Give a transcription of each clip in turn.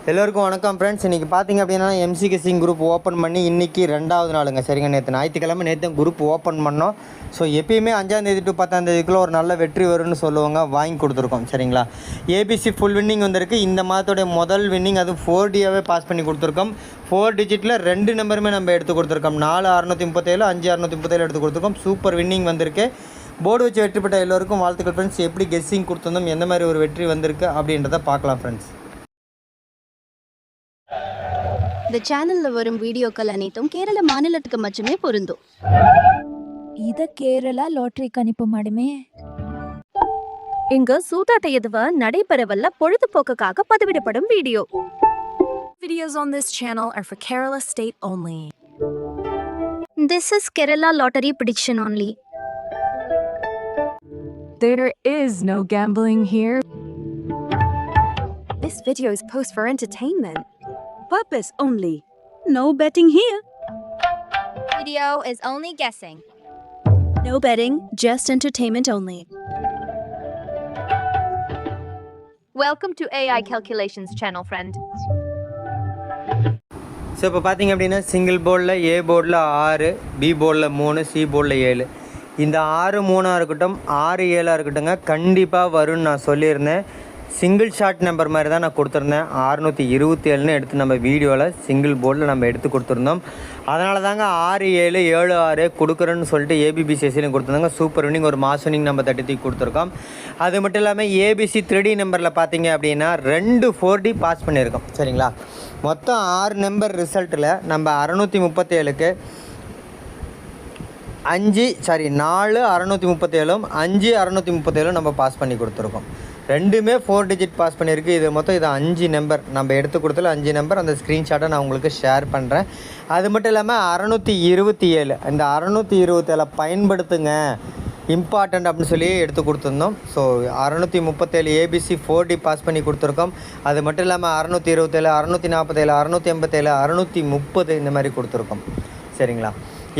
எல்லோருக்கும் வணக்கம் ஃப்ரெண்ட்ஸ். இன்றைக்கி பார்த்திங்க அப்படின்னா எம்சி கெஸ்ஸிங் குரூப் ஓப்பன் பண்ணி இன்றைக்கி 2வது நாளுங்க. சரிங்க, நேற்று ஞாயிற்றுக்கிழமை நேற்று குரூப் ஓப்பன் பண்ணோம். ஸோ எப்பயுமே 5ஆம் டு 10ஆம் ஒரு நல்ல வெற்றி வரும்னு சொல்லுவாங்க, வாங்கி கொடுத்துருக்கோம். சரிங்களா, ஏபிசி ஃபுல் வின்னிங் வந்திருக்கு. இந்த மாதத்துடைய முதல் வின்னிங் அது 4Dயாகவே பாஸ் பண்ணி கொடுத்துருக்கோம். 4 டிஜிட்டில் 2 நம்பருமே நம்ம எடுத்து கொடுத்துருக்கோம். 4637 5637 எடுத்து கொடுத்துருக்கோம். சூப்பர் வின்னிங் வந்திருக்கு. போர்டு வச்சு வெற்றி பெற்ற எல்லோருக்கும் வாழ்த்துக்கள் ஃப்ரெண்ட்ஸ். எப்படி கெஸ்ஸிங் கொடுத்துருந்தோம், எந்த மாதிரி ஒரு வெற்றி வந்திருக்கு அப்படின்றத பார்க்கலாம் ஃப்ரெண்ட்ஸ். இந்த சேனல்ல வரும் வீடியோக்கள் அனைத்தும் கேரள மாநிலத்துக்கு மட்டுமே பொருந்தும். இத கேரளா லாட்டரி கணிப்பு மாடுமே. இங்க சூதாட்ட எதுவா நடைபெறவல்ல பொழுதுபோக்குக்காக பதிவிடப்படும் video. Videos on this channel are for Kerala state only. This is Kerala lottery prediction only. There is no gambling here. This video is post for entertainment purpose only. No betting here. Video is only guessing. No betting, just entertainment only. Welcome to AI calculations channel, friend. So இப்போ பார்த்திங்க அப்படின்னா single போர்டில் ஏ போர்டில் 6, B போர்டில் 3, C போர்டில் 7. இந்த 6 3 இருக்கட்டும், 6 7 இருக்கட்டும்ங்க, கண்டிப்பாக வரும்னு நான் சொல்லியிருந்தேன். சிங்கிள் ஷார்ட் நம்பர் மாதிரி தான் நான் கொடுத்துருந்தேன். 627 எடுத்து நம்ம வீடியோவில் சிங்கிள் போர்டில் நம்ம எடுத்து கொடுத்துருந்தோம். அதனால தாங்க 6 7 7 6 கொடுக்குறேன்னு சொல்லிட்டு ஏபிபிசிஎஸ்சிலையும் கொடுத்துருந்தாங்க. சூப்பர் வின்னிங், ஒரு மாஸ் வின்னிங் நம்ம தட்டி கொடுத்துருக்கோம். அது மட்டும் இல்லாமல் ஏபிசி 3D நம்பரில் பார்த்தீங்க அப்படின்னா 2 4D பாஸ் பண்ணியிருக்கோம். சரிங்களா, மொத்தம் 6 நம்பர் ரிசல்ட்டில் நம்ம 637க்கு 4 637 5 637 நம்ம பாஸ் பண்ணி கொடுத்துருக்கோம். ரெண்டுமே 4 டிஜிட் பாஸ் பண்ணியிருக்கு. இது மொத்தம் இது 5 நம்பர் நம்ம எடுத்து கொடுத்தல 5 நம்பர். அந்த ஸ்க்ரீன்ஷாட்டை நான் உங்களுக்கு ஷேர் பண்ணுறேன். அது மட்டும் இல்லாமல் 627 இந்த 627 பயன்படுத்துங்க, இம்பார்ட்டண்ட் அப்படின்னு சொல்லி எடுத்து கொடுத்துருந்தோம். ஸோ 637 ஏபிசி 4D பாஸ் பண்ணி கொடுத்துருக்கோம். அது மட்டும் இல்லாமல் 627 647 687 630 இந்த மாதிரி கொடுத்துருக்கோம். சரிங்களா,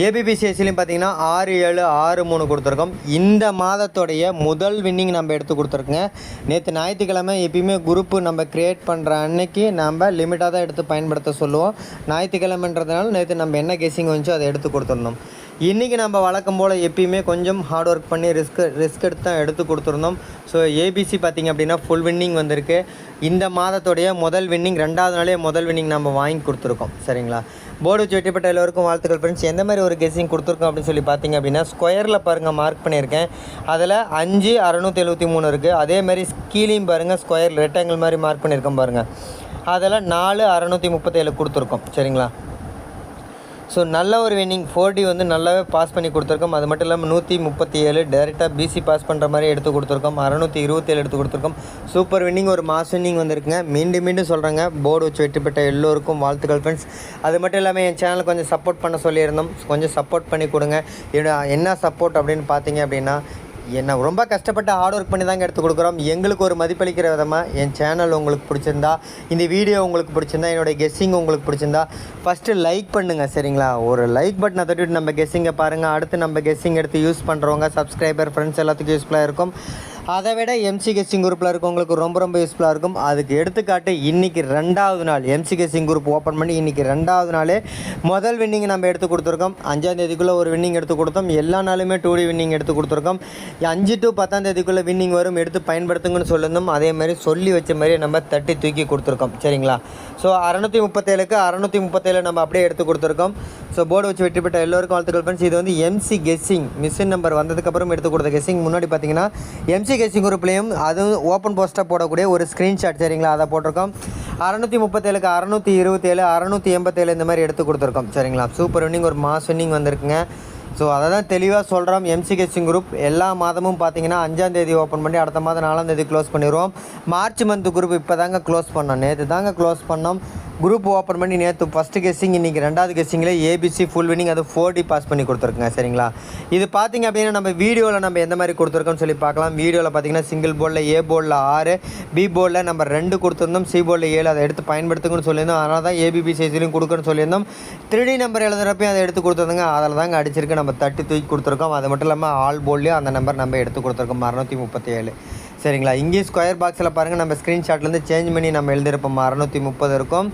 ஏபிபிசிஎஸ்சிலையும் பார்த்தீங்கன்னா 6 7 6 3 கொடுத்துருக்கோம். இந்த மாதத்துடைய முதல் வின்னிங் நம்ம எடுத்து கொடுத்துருக்கோங்க. நேற்று ஞாயிற்றுக்கிழமை எப்பயுமே குரூப்பு நம்ம க்ரியேட் பண்ணுற அன்னைக்கு நம்ம லிமிட்டாக தான் எடுத்து பயன்படுத்த சொல்லுவோம். ஞாயிற்றுக்கிழமைன்றதுனால நேற்று நம்ம என்ன கெஸ்ஸிங் வந்துச்சோ அதை எடுத்து கொடுத்துருந்தோம். இன்றைக்கி நம்ம வழக்கம் போல் எப்பயுமே கொஞ்சம் ஹார்ட் ஒர்க் பண்ணி ரிஸ்க் எடுத்து தான் எடுத்து கொடுத்துருந்தோம். ஸோ ஏபிசி பார்த்திங்க அப்படின்னா ஃபுல் வின்னிங் வந்திருக்கு. இந்த மாதத்துடைய முதல் வின்னிங் 2வது நாளே முதல் வின்னிங் நம்ம வாங்கி கொடுத்துருக்கோம். சரிங்களா, போர்டு வச்சு வெற்றி பெற்ற எல்லோருக்கும் வாழ்த்துக்கள் ஃப்ரெண்ட்ஸ். எந்த மாதிரி ஒரு கெஸ்ஸிங் கொடுத்துருக்கோம் அப்படின்னு சொல்லி பார்த்தீங்க அப்படின்னா ஸ்கொயரில் பாருங்கள் மார்க் பண்ணியிருக்கேன். அதில் 5 673 இருக்குது. அதேமாதிரி கீழேயும் பாருங்கள் ஸ்கொயர் ரெக்டாங்கிள் மாதிரி மார்க் பண்ணியிருக்கோம் பாருங்கள். அதில் 4 637 கொடுத்துருக்கோம். சரிங்களா, ஸோ நல்ல ஒரு வின்னிங் 4D வந்து நல்லாவே பாஸ் பண்ணி கொடுத்துருக்கோம். அது மட்டும் இல்லாமல் 137 டேரெக்டாக பிசி பாஸ் பண்ணுற மாதிரி எடுத்து கொடுத்துருக்கோம். 627 எடுத்து கொடுத்துருக்கோம். சூப்பர் வின்னிங், ஒரு மாஸ் வின்னிங் வந்திருக்குங்க. மீண்டும் சொல்கிறேங்க, போர்டு வச்சு வெற்றி பெற்ற எல்லோருக்கும் வாழ்த்துக்கள் ஃப்ரெண்ட்ஸ். அது மட்டும் இல்லாமல் என் சேனலை கொஞ்சம் சப்போர்ட் பண்ண சொல்லியிருந்தோம். கொஞ்சம் சப்போர்ட் பண்ணி கொடுங்க. என்ன சப்போர்ட் அப்படின்னு பார்த்தீங்க அப்படின்னா, என்ன ரொம்ப கஷ்டப்பட்டு ஹார்ட் ஒர்க் பண்ணி தாங்க எடுத்து கொடுக்குறோம். எங்களுக்கு ஒரு மதிப்பளிக்கிற விதமாக என் சேனல் உங்களுக்கு பிடிச்சிருந்தா, இந்த வீடியோ உங்களுக்கு பிடிச்சிருந்தா, என்னுடைய கெஸ்ஸிங் உங்களுக்கு பிடிச்சிருந்தா ஃபஸ்ட்டு லைக் பண்ணுங்கள். சரிங்களா, ஒரு லைக் பட்டனை தட்டிவிட்டு நம்ம கெஸ்ஸிங்கை பாருங்கள். அடுத்து நம்ம கெஸ்ஸிங் எடுத்து யூஸ் பண்ணுறவங்க சப்ஸ்கிரைபர் ஃப்ரெண்ட்ஸ் எல்லாத்துக்கும் யூஸ்ஃபுல்லாக இருக்கும். அதை விட எம்சி கெஸ்ஸிங் குரூப்பில் இருக்கவங்களுக்கு ரொம்ப யூஸ்ஃபுல்லாக இருக்கும். அதுக்கு எடுத்துக்காட்டு இன்றைக்கி 2வது நாள் எம்சி கெஸ்ஸிங் குரூப் ஓப்பன் பண்ணி இன்றைக்கி 2வது நாளே முதல் வின்னிங் நம்ம எடுத்து கொடுத்துருக்கோம். 5ஆம் தேதிக்குள்ளே ஒரு வின்னிங் எடுத்து கொடுத்தோம். எல்லா நாளுமே 2D வின்னிங் எடுத்து கொடுத்துருக்கோம். 5 to 10ஆம் தேதிக்குள்ளே வின்னிங் வரும், எடுத்து பயன்படுத்துங்கன்னு சொல்லியிருந்தோம். அதே மாதிரி சொல்லி வச்ச மாதிரி நம்ம தட்டி தூக்கி கொடுத்துருக்கோம். சரிங்களா, ஸோ 637க்கு 637 நம்ம அப்படியே எடுத்து கொடுத்துருக்கோம். ஸோ போர்டு வச்சு வெற்றி பெற்ற எல்லோருக்கும் வாழ்த்துக்கள் ஃப்ரெண்ட்ஸ். இது வந்து எம்சி கெஸ்ஸிங் மிஷின் நம்பர் வந்ததுக்கப்புறம் எடுத்து கொடுத்த கெஸ்ஸிங். முன்னாடி பார்த்தீங்கன்னா எம்சி கெஸ்ஸிங் குரூப்லேயும் அதுவும் ஓப்பன் போஸ்ட்டாக போடக்கூடிய ஒரு ஸ்க்ரீன்ஷாட். சரிங்களா, அதை போட்டிருக்கோம். 637க்கு 627 687 இந்த மாதிரி எடுத்து கொடுத்துருக்கோம். சரிங்களா, சூப்பர் வின்னிங், ஒரு மாஸ் வின்னிங் வந்திருக்குங்க. ஸோ அதை தான் தெளிவாக சொல்கிறோம். எம்சி கெஸ்ஸிங் குரூப் எல்லா மாதமும் பார்த்தீங்கன்னா 5ஆம் தேதி ஓப்பன் பண்ணி அடுத்த மாதம் 4ஆம் தேதி க்ளோஸ் பண்ணிடுவோம். மார்ச் மந்த் குரூப் இப்போ தாங்க க்ளோஸ் பண்ணோம். நேற்று தாங்க க்ளோஸ் பண்ணோம். குரூப் ஓப்பன் பண்ணி நேற்று ஃபஸ்ட்டு கெஸ்ஸிங், இன்றைக்கி 2வது கெஸ்ஸிங்கில் ஏபிசி ஃபுல் வின்னிங் அது 4D பாஸ் பண்ணி கொடுத்துருக்குங்க. சரிங்களா, இது பார்த்திங்க அப்படின்னா நம்ம வீடியோவில் நம்ம எந்த மாதிரி கொடுத்துருக்கோம்னு சொல்லி பார்க்கலாம். வீடியோவில் பார்த்திங்கன்னா சிங்கிள் போர்டில் ஏ போர்டில் 6, பி போர்டில் நம்ம 2 கொடுத்துருந்தோம், சி போர்டில் 7 அதை எடுத்து பயன்படுத்துங்கன்னு சொல்லியிருந்தோம். அதனால தான் ஏபிபி சைஸ்லையும் கொடுக்குன்னு சொல்லியிருந்தோம். 3D நம்பர் எழுதுறப்பையும் அதை எடுத்து கொடுத்துருந்தோங்க. அதில் தாங்க அடிச்சிருக்கு, நம்ம தட்டி தூக்கி கொடுத்துருக்கோம். அது மட்டும் இல்லாமல் ஆல் போர்ட்லேயும் அந்த நம்பர் நம்ம எடுத்து கொடுத்துருக்கோம் 637. சரிங்களா. இங்கேயும் ஸ்கொயர் பாக்ஸில் பாருங்கள், நம்ம ஸ்க்ரீன்ஷாட்லேருந்து சேஞ்ச் பண்ணி நம்ம எழுதியிருப்போம். 630 இருக்கும்,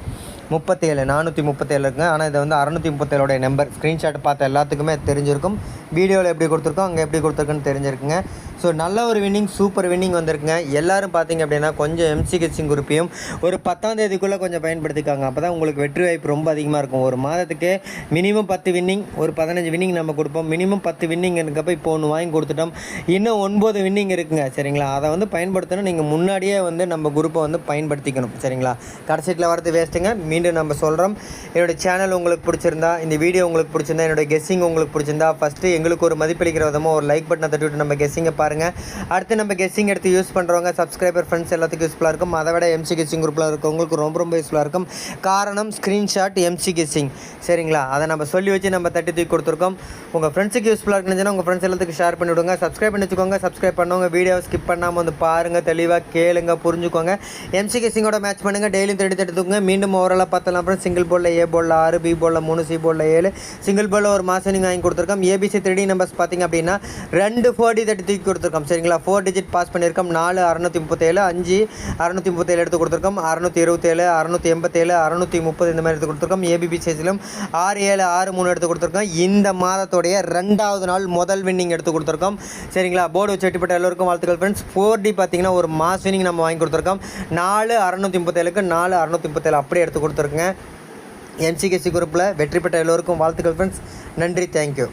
37 437 இருக்குங்க. ஆனால் இதை வந்து 637 நம்பர் ஸ்க்ரீன்ஷாட் பார்த்த எல்லாத்துக்குமே தெரிஞ்சிருக்கும். வீடியோவில் எப்படி கொடுத்துருக்கோம், அங்கே எப்படி கொடுத்துருக்குன்னு தெரிஞ்சிருக்குங்க. ஸோ நல்ல ஒரு வின்னிங், சூப்பர் வின்னிங் வந்திருக்குங்க. எல்லோரும் பார்த்தீங்க அப்படின்னா கொஞ்சம் எம்சி கெஸ்ஸிங் குரூப்பையும் ஒரு 10ஆம் தேதிக்குள்ளே கொஞ்சம் பயன்படுத்திக்காங்க. அப்போ தான் உங்களுக்கு வெற்றி வாய்ப்பு ரொம்ப அதிகமாக இருக்கும். ஒரு மாதத்துக்கு மினிமம் 10 வின்னிங், ஒரு 15 வின்னிங் நம்ம கொடுப்போம். மினிமம் 10 வின்னிங் இருக்கப்போ இப்போ ஒன்று வாங்கி கொடுத்துட்டோம், இன்னும் 9 வின்னிங் இருக்குங்க. சரிங்களா. அதை வந்து பயன்படுத்தணும். நீங்கள் முன்னாடியே வந்து நம்ம குரூப்பை வந்து பயன்படுத்திக்கணும். சரிங்களா. கடைசியில் வரது வேஸ்ட்டுங்க. மீண்டும் நம்ம சொல்கிறோம், என்னோடய சேனல் உங்களுக்கு பிடிச்சிருந்தா, இந்த வீடியோ உங்களுக்கு பிடிச்சிருந்தா, என்னோடய கெஸ்ஸிங் உங்களுக்கு பிடிச்சிருந்தா, ஃபஸ்ட்டு எங்களுக்கு ஒரு மதிப்பளிக்கிற விதமாக ஒரு லைக் பட்டனை தட்டி விட்டு நம்ம கெஸ்ஸிங்கை பாருங்கள். அடுத்து நம்ம கெஸ்ஸிங் எடுத்து யூஸ் பண்ணுறவங்க சப்ஸ்கிரைபர் ஃப்ரெண்ட்ஸ் எல்லாத்துக்கும் யூஸ்ஃபுல்லாக இருக்கும். அதை விட எம்சி கெஸ்ஸிங் குரூப்பில் இருக்கவங்களுக்கு ரொம்ப ரொம்ப யூஸ்ஃபுல்லாக இருக்கும். காரணம் ஸ்க்ரீன்ஷாட் எம்சி கெஸ்ஸிங். சரிங்களா. அதை நம்ம சொல்லி வச்சு நம்ம தட்டி தூக்கி கொடுத்துருக்கோம். உங்கள் ஃப்ரெண்ட்ஸுக்கு யூஸ்ஃபுல்லாக இருக்குன்னு உங்கள் ஃப்ரெண்ட்ஸ் எல்லாத்துக்கும் ஷேர் பண்ணிவிடுங்க. சப்ஸ்கிரைப் பண்ணி வச்சுக்கோங்க. சப்ஸ்கிரைப் பண்ணவங்க வீடியோ ஸ்கிப் பண்ணாமல் வந்து பாருங்கள், தெளிவாக கேளுங்க, புரிஞ்சுக்கோங்க. எம்சி கெஸ்ஸிங்கோட மேட்ச் பண்ணுங்கள். டெய்லியும் தேடி தூக்குங்க. மீண்டும் ஓவராலாக பார்த்தலாம். அப்புறம் சிங்கிள் போர்டில் A போர்டில் 6, B போர்டில் 3, C போர்டில் 7, சிங்கிள் போர்டில் ஒரு மாதம் நீங்கள் வாங்கி கொடுத்துருக்கோம். ABC 3D நம்பர்ஸ் பார்த்தீங்க அப்படின்னா 2 4D தட்டி தூக்கி கொடுத்துருக்கோம். சரிங்களா. 4 டிஜிட் பாஸ் பண்ணியிருக்கோம். 4 637, 5 637 எடுத்து கொடுத்துருக்கோம். 627, 687, 630 இந்த மாதிரி எடுத்து கொடுத்துருக்கோம். ABB சைஸ்லையும் 67, 63 எடுத்து கொடுத்துருக்கோம். இந்த மாதத்துடைய 2வது நாள் முதல் வின்னிங் எடுத்து கொடுத்துருக்கோம். சரிங்களா. போர்டு வச்சு வெட்டிப்பட்ட எல்லோருக்கும் வாழ்த்துக்கள் ஃப்ரெண்ட்ஸ். 4D பார்த்தீங்கன்னா ஒரு மாஸ் வின்னிங் நம்ம வாங்கி கொடுத்துருக்கோம். 4 637க்கு 4 637 அப்படியே எடுத்து கொடுத்துருக்குங்க. எம்சிகேசி குரூப்பில் வெற்றி பெற்ற எல்லோருக்கும் வாழ்த்துக்கள் ஃப்ரெண்ட்ஸ். நன்றி, தேங்க்யூ.